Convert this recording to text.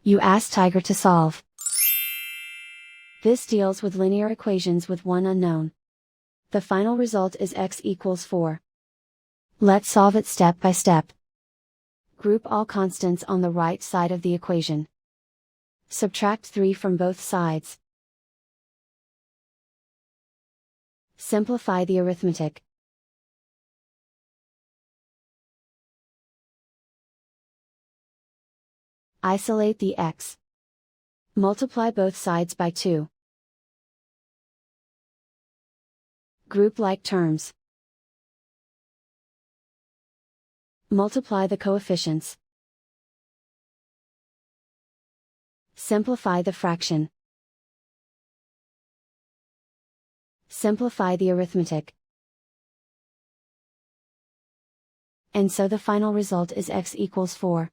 You ask Tiger to solve. This deals with linear equations with one unknown. The final result is x equals 4. Let's solve it step by step. Group all constants on the right side of the equation. Subtract 3 from both sides. Simplify the arithmetic. Isolate the x. Multiply both sides by 2. Group like terms. Multiply the coefficients. Simplify the fraction. Simplify the arithmetic. And so the final result is x equals 4.